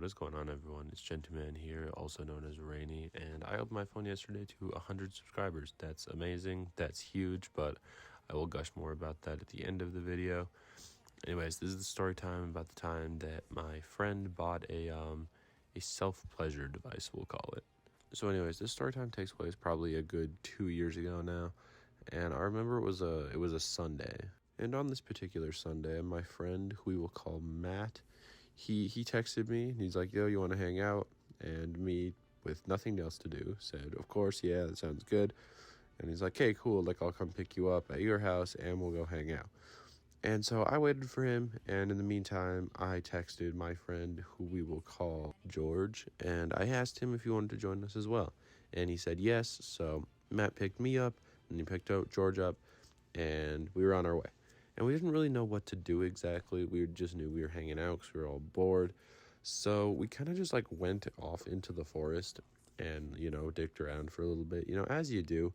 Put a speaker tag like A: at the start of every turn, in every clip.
A: What is going on, everyone? It's GentooMan here, also known as Rainy, and I opened my phone yesterday to 100 subscribers. That's amazing, that's huge, but I will gush more about that at the end of the video. Anyways, this is the story time about the time that my friend bought a self-pleasure device, we'll call it. So anyways, this story time takes place probably a good 2 years ago now, and I remember it was a Sunday. And on this particular Sunday, my friend, who we will call Matt, he texted me, and he's like, yo, you want to hang out? And me, with nothing else to do, said, of course, yeah, that sounds good. And he's like, hey, cool, like, I'll come pick you up at your house, and we'll go hang out. And so I waited for him, and in the meantime, I texted my friend, who we will call George, and I asked him if he wanted to join us as well. And he said yes, so Matt picked me up, and he picked George up, and we were on our way. And we didn't really know what to do exactly. We just knew we were hanging out because we were all bored. So we kind of just like went off into the forest and, dicked around for a little bit, as you do.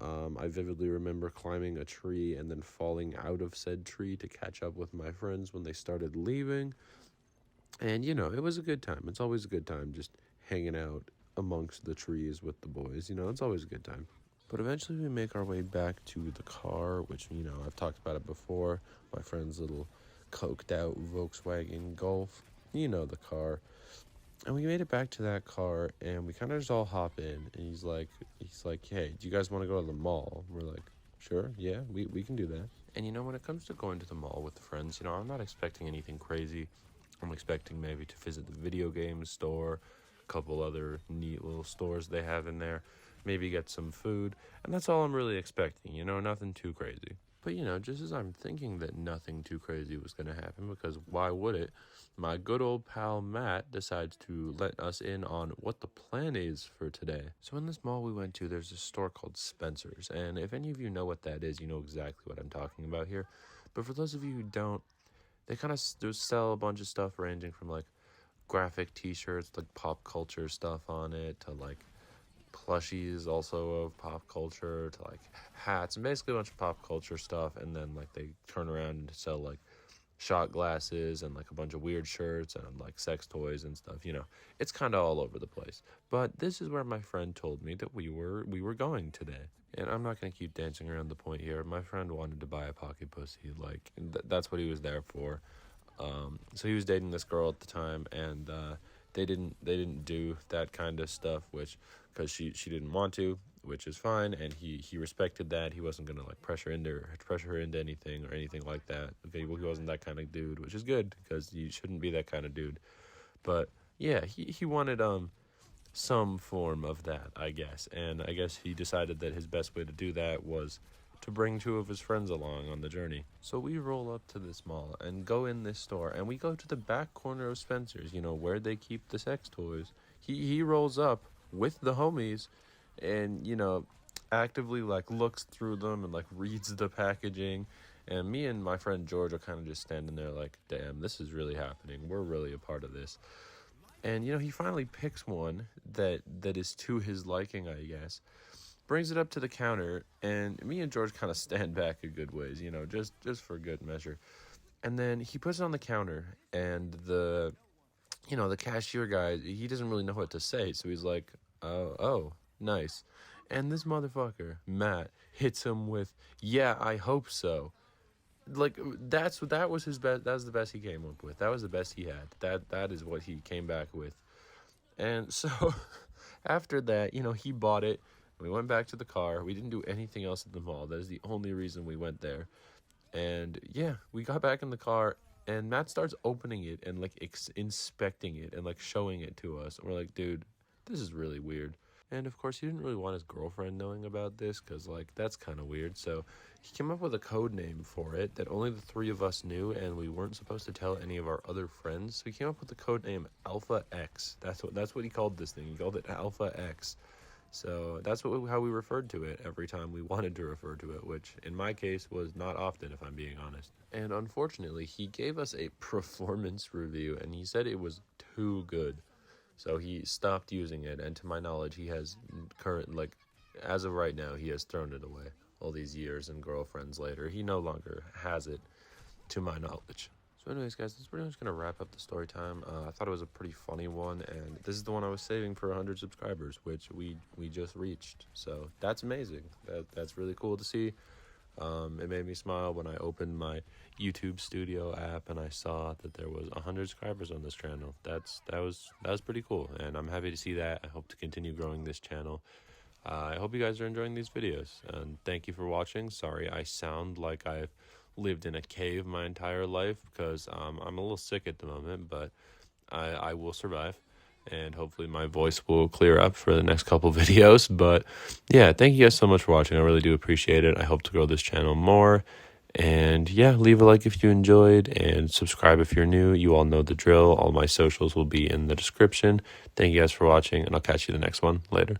A: I vividly remember climbing a tree and then falling out of said tree to catch up with my friends when they started leaving. And, it was a good time. It's always a good time just hanging out amongst the trees with the boys. It's always a good time. But eventually we make our way back to the car, which, I've talked about it before. My friend's little coked out Volkswagen Golf. The car. And we made it back to that car, and we kind of just all hop in. And he's like, hey, do you guys want to go to the mall? We're like, sure, yeah, we can do that. And, when it comes to going to the mall with friends, I'm not expecting anything crazy. I'm expecting maybe to visit the video game store, a couple other neat little stores they have in there, maybe get some food, and that's all I'm really expecting, nothing too crazy. But, just as I'm thinking that nothing too crazy was going to happen, because why would it, my good old pal Matt decides to let us in on what the plan is for today. So in this mall we went to, there's a store called Spencer's, and if any of you know what that is, you know exactly what I'm talking about here. But for those of you who don't, they kind of sell a bunch of stuff ranging from, like, graphic t-shirts, like pop culture stuff on it, to, like, plushies also of pop culture, to like hats, and basically a bunch of pop culture stuff. And then like they turn around and sell like shot glasses and like a bunch of weird shirts and like sex toys and stuff. It's kind of all over the place. But this is where my friend told me that we were going today. And I'm not going to keep dancing around the point here. My friend wanted to buy a pocket pussy, like that's what he was there for. So he was dating this girl at the time, and they didn't do that kind of stuff, which because she didn't want to, which is fine, and he respected that. He wasn't gonna like pressure her into anything or anything like that. Okay, well, he wasn't that kind of dude, which is good because you shouldn't be that kind of dude. But yeah, he wanted some form of that, I guess, and I guess he decided that his best way to do that was to bring two of his friends along on the journey. So we roll up to this mall and go in this store, and we go to the back corner of Spencer's, where they keep the sex toys. He rolls up with the homies and, actively like looks through them and like reads the packaging. And me and my friend George are kind of just standing there like, damn, this is really happening. We're really a part of this. And, he finally picks one that is to his liking, I guess. Brings it up to the counter, and me and George kind of stand back a good ways, just for good measure. And then he puts it on the counter, and the cashier guy, he doesn't really know what to say, so he's like, oh, nice. And this motherfucker, Matt, hits him with, yeah, I hope so. Like, that was his best. That was the best he came up with. That was the best he had. That is what he came back with. And so after that, he bought it. We went back to the car. We didn't do anything else at the mall. That is the only reason we went there. And yeah, we got back in the car, and Matt starts opening it and like inspecting it and like showing it to us. And we're like, dude, this is really weird. And of course, he didn't really want his girlfriend knowing about this because like that's kind of weird. So he came up with a code name for it that only the three of us knew, and we weren't supposed to tell any of our other friends. So he came up with the code name Alpha X. That's what he called this thing. He called it Alpha X. So that's how we referred to it every time we wanted to refer to it, which in my case was not often, if I'm being honest. And unfortunately, he gave us a performance review, and he said it was too good. So he stopped using it, and to my knowledge, he has as of right now, he has thrown it away. All these years and girlfriends later, he no longer has it, to my knowledge. So So anyways, guys, that's pretty much going to wrap up the story time. I thought it was a pretty funny one, and this is the one I was saving for 100 subscribers, which we just reached. So that's amazing. That's really cool to see. It made me smile when I opened my YouTube Studio app and I saw that there was 100 subscribers on this channel. That was pretty cool, and I'm happy to see that. I hope to continue growing this channel. I hope you guys are enjoying these videos, and thank you for watching. Sorry I sound like I've lived in a cave my entire life, because I'm a little sick at the moment, but I will survive, and hopefully my voice will clear up for the next couple videos. But yeah, thank you guys so much for watching. I really do appreciate it. I hope to grow this channel more. And yeah, leave a like if you enjoyed, and subscribe if you're new. You all know the drill. All my socials will be in the description. Thank you guys for watching, and I'll catch you the next one. Later.